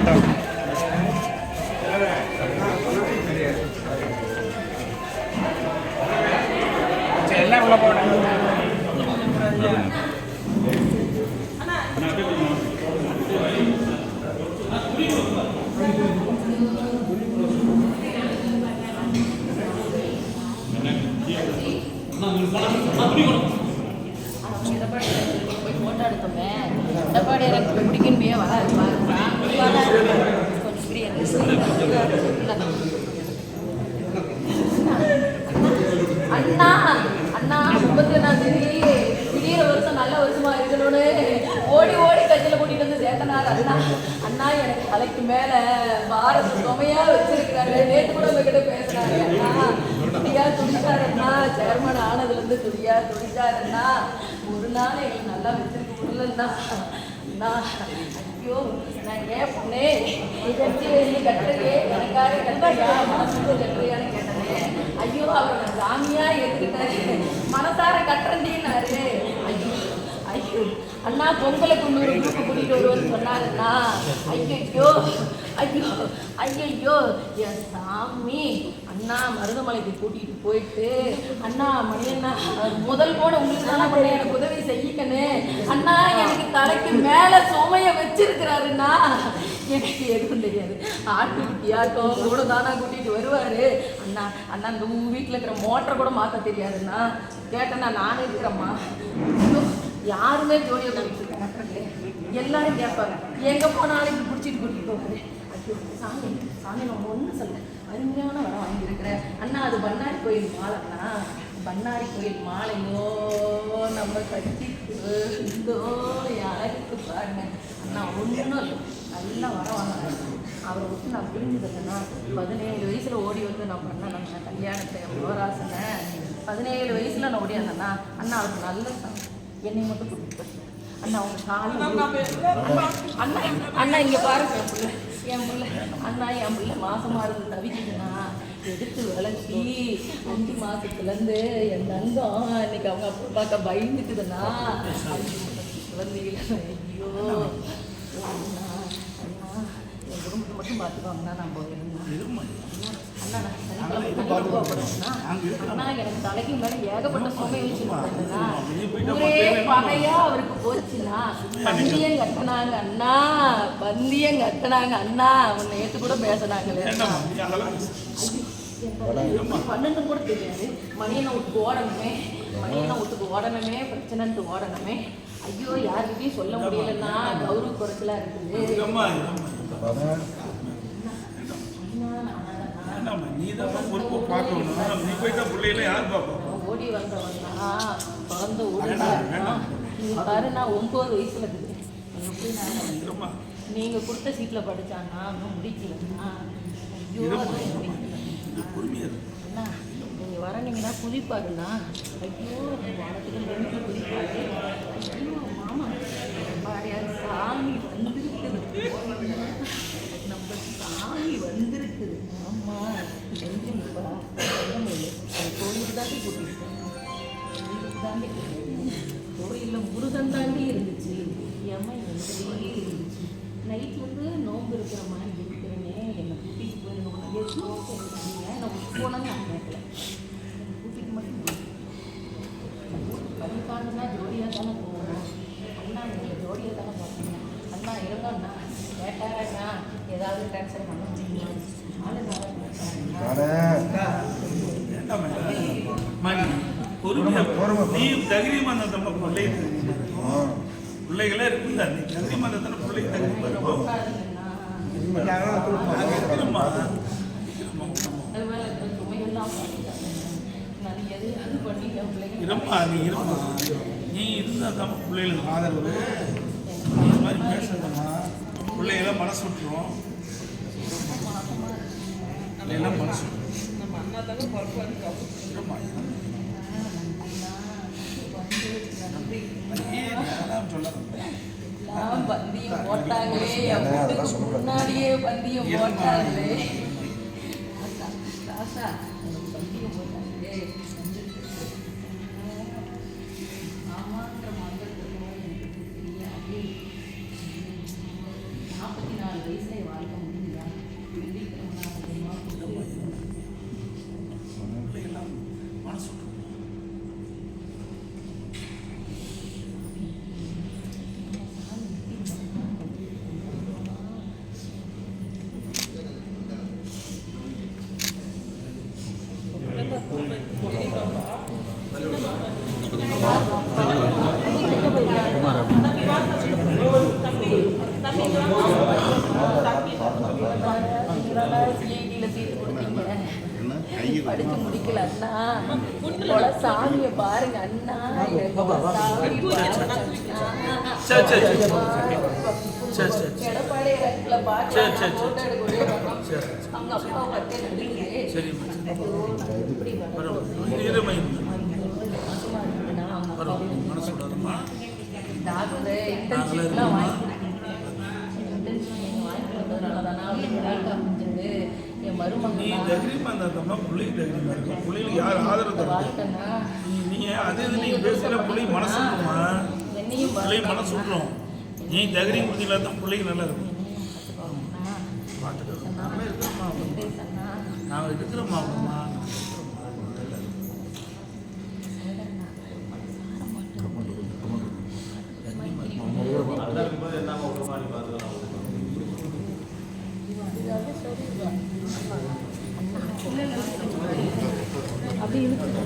மாட்டோம். எல்லாம் உள்ள போனேன். போட்டோ எடுத்தோமே டப்பாடி எனக்கு பிடிக்கணுமே வராது கொஞ்சம் ஃப்ரீ அண்ணா அண்ணா 31ஆம் தேதி திடீர் வருஷம் நல்ல வருஷமா இருக்கணும்னு ஓடி ஓடி கட்சியில் கூட்டிட்டு வந்து சேர்த்தனார் அண்ணா. அண்ணா எனக்கு தலைக்கு மேல பாரத சுமையா வச்சிருக்கிறாரு. நேற்று கூட உங்ககிட்ட பேசுறாரு. அண்ணா துடியா துடிச்சாருன்னா சேர்மன் ஆனதுல இருந்து துடியா துடிச்சாருன்னா ஒரு நாள் எங்களுக்கு நல்லா வச்சிருக்க முடியலன்னா அண்ணா. ஐயோ நான் ஏன் பொண்ணே கட்சி எழுதி கட்டுறே எனக்காக கட்டுறியா மனசுக்கு கட்டுறியான்னு கேட்டேன். ஐயோ அவர் நான் சாமியா ஏற்றுக்கிட்டாரு. மனசார கட்டுறேன்னாரு. ஐயோ ஐயோ அண்ணா பொங்கலுக்கு 100 குரூப் கூட்டிட்டு வருவோன்னு சொன்னாருண்ணா. ஐயோ ஐயோ ஐயோ என் சாமி அண்ணா மருதமலைக்கு கூட்டிட்டு போயிட்டு அண்ணா மணியண்ணா முதல் போட உங்களுக்கு தானே பண்ண எனக்கு உதவி செய்யிக்கன்னு அண்ணா எனக்கு தலைக்கு மேல சுமைய வச்சிருக்கிறாருண்ணா. எனக்கு எதுவும் தெரியாது. ஆட்டுக்குட்டியாட்டம் கூட தானா கூட்டிட்டு வருவாரு. அண்ணா அண்ணா இந்த வீட்டில் இருக்கிற மோட்டரை கூட மாற்ற தெரியாதுண்ணா. கேட்டேண்ணா நானும் இருக்கிறேம்மா. யாருமே ஜோடியை கூட்டிட்டு இருக்காங்க. எல்லாரும் கேட்பாங்க எங்க போனாலும் இப்படி பிடிச்சிட்டு கூட்டிட்டு போகுது. ஐயோ சாமி சாமி நான் ஒன்றும் சொல்ல அருமையான வரம் வாங்கியிருக்கிறேன் அண்ணா. அது பண்ணாரி கோயில் மாலைண்ணா. பண்ணாரி கோயில் மாலையோ நம்ம கட்டிக்கு இருந்தோ யாருக்கு பாருங்க அண்ணா ஒன்றும் இல்லை. நல்லா வரம் வாங்கினேன். அவரை விட்டு நான் புரிஞ்சுக்கிட்டேன்னா 17 வயசுல ஓடி வந்து நான் பண்ணேன் நம்ம கல்யாணத்தை யுவராசனை. 17 வயசுல நான் ஓடி வந்தேன்னா அண்ணா அவருக்கு நல்ல என்னை மட்டும் கூட்டிட்டு அண்ணா அவங்க காலையில் அண்ணா அண்ணா இங்கே பாருங்க என் பிள்ளை அண்ணா என் பிள்ளை மாசமாக இருந்து தவிக்குதுண்ணா. எடுத்து விளக்கி 5 மாதத்துலேருந்து என் தங்கம் இன்னைக்கு அவங்க அப்பா பார்க்க பயந்துக்குதுண்ணா. குழந்தைகள ஐயோ அண்ணா அண்ணா என் குடும்பத்தை மட்டும் பார்த்துக்கோங்கண்ணா. நான் போயிருந்தேன் அண்ணா அண்ணா எனக்கு தலைக்கு மேலே ஏகப்பட்ட சுமை வச்சுருந்தேன்னா ஒரே பகையா அவருக்கு போச்சுண்ணா. பந்தியம் கட்டினாங்க அண்ணா பந்தியம் கட்டினாங்க அண்ணா. அவன் நேற்று கூட பேசினாங்களே 12 கூட தெரியாது. மணியனை விட்டுக்கு ஓடணுமே மணியனை விட்டுக்கு ஓடணுமே பிரச்சனைன்ட்டு ஓடணுமே. ஐயோ யாருக்கிட்டையும் சொல்ல முடியலன்னா கௌரவ குறைச்சலா இருக்குது. ஓடி வந்தவன்னா பிறந்த ஓடி பாரு. நான் 9 வயசுல இருக்குது. நீங்க கொடுத்த சீட்ல படிச்சான்னா இன்னும் முடிக்கலன்னா. ஐயோ அண்ணா நீங்க வரனீங்கன்னா குதிப்பாருண்ணா. ஐயோ வானத்துக்கு ரெண்டு குதிப்பாரு. ஐயோ மாமா சாமி வந்துருக்குது. நம்ம சாமி வந்திருக்குது. ஆமா செஞ்சுப்பா கோயிலுக்கு தாண்டி கூட்டிட்டு தாண்டி கோயிலில் முருகன் தாண்டி இருந்துச்சு. ஏமா எங்களையே இருந்துச்சு. நைட் நோம்பு இருக்கிற மாதிரி இருக்கிறேனே என்னை கூட்டிட்டு போயிருந்தோம். எதுவும் சொல்லுங்க நான் போனேன்னு நான் கேட்கல. கூட்டிட்டு மட்டும் படிப்பாங்கன்னா ஜோடியாக தானே போகணும். அண்ணா நீங்கள் ஜோடியாக தானே பார்ப்பீங்க. அண்ணா இருங்கண்ணா கேட்டாரண்ணா ஏதாவது ட்ரான்ஸ்ஃபர் பண்ண முடியுமா? பிள்ளைகளே இருக்குல்ல நீ தகுதிமானத்தான பிள்ளைங்க இருமா நீ இருமா நீ இருந்தா தான் பிள்ளைகளுக்கு ஆதரவு. இந்த மாதிரி பேசுறதுமா பிள்ளைகளாம் மனசு விட்டுரும். எல்லாம் மனசு நம்ம அண்ணா தானே பந்தியம் போட்டாங்களே முன்னாடியே பந்தியம் போட்டாங்களே. பந்தியம் போட்டாங்களே ஆமான்ற மந்திரத்துக்கு எனக்கு தெரியாது. 44 வயசுல வாழ்க்கை முடியுதா? பிள்ளைகள்லாம் மனசு விட்டுரும். சிஐடியில சீட் கொடுத்தீங்க, படிச்சு முடிக்கல அண்ணா. உங்களோட சாமியை பாருங்க அண்ணா, சாமி பாருங்க சரி சரி சரி சரி சரி எடப்பாடி இடத்துல பாட்டு சரி. போட்டோ எடுக்க சரி அவங்க அப்பா பட்டே நடிக்குது. சரிம்மா இப்படி பரவாயில்ல இருமை மாசமா இருக்குன்னா அவங்க அப்பா பரவாயில்ல மனசு விடாதம்மா. டாக்டர் இன்டர்ன்ஷிப்லாம் வாங்கி இன்டர்ன்ஷிப் வாங்கி கொடுத்ததுனால தானே அவங்களுக்கு அமைஞ்சது. என் நீ மருமகன் தைரியமாக இருந்தாத்தம்மா பிள்ளைக்கு தைரியமாக இருக்கும். பிள்ளைகளுக்கு யார் ஆதரவு தரும்? வாழ்க்கைன்னா நீங்கள் அதே இது நீங்கள் பேசுகிற பிள்ளைங்க மனசு விட்டுருமா? என்னையும் பிள்ளைங்க மனசு விட்டுரும். நீ தைரியம் கொடுத்தீங்களா தான் பிள்ளைங்க நல்லா இருக்கும். பார்த்துட்டு நாமளே இருக்கிறோம்மா நாங்கள் இருக்கிறோம்மா அம்மா. அப்படி இருக்கு